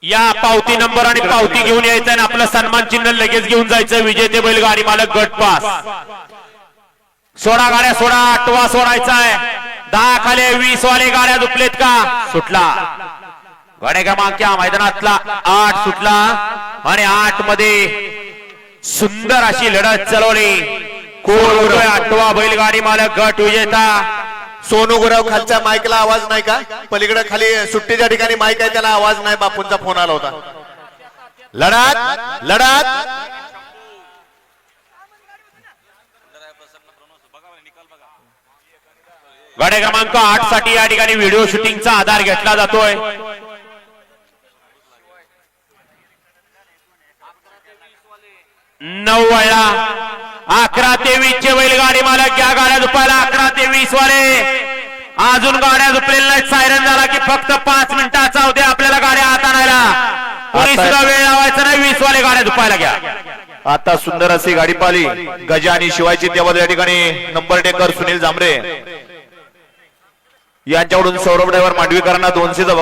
या पावती नंबर आणि पावती घेऊन यायचं आणि आपलं सन्मान चिन्ह लगेच घेऊन जायचं। विजेते बैलगाडी मालक गट पास। 16 गाड्या सोडा, 8वा सोडायचा आहे। 10 खाली 20 वाले गाड्या दुपलेत का? सुटला। गाड्या क्रमांक मैदानातला 8 सुटला आणि 8 मध्ये सुंदर अशी लढत चालवली। कोण 8वा बैलगाडी मालक गट विजेता सोनू गुराव। खालच्या माईकला आवाज नाही का? पलीकडे खाली सुट्टीच्या ठिकाणी माईक आहे, त्याला आवाज नाही। बापूंचा फोन आला होता। लढत लढत गाड्या क्रमांक 8 साठी या ठिकाणी व्हिडिओ शूटिंगचा आधार घेतला जातोय। नऊ वेळा 11 ते 20 चे बैलगाडी मालक या गाड्या झुपायला। 11 ते 20 वाले अजून गाड्या झुपलेल्या नाहीत। सायरन झाला की फक्त 5 मिनिटाचा उद्या आपल्याला गाड्या हात आणायला। कोणी सुद्धा वेळ लावायचा नाही। 20 वाले गाड्या झुपायला घ्या। आता सुंदर अशी गाडी पाली गजा आणि शिवायची त्यावर या ठिकाणी नंबर टेकर सुनील जांभरे यांच्याकडून सौरभ ड्रायव्हर मांडवीकरांना 200चं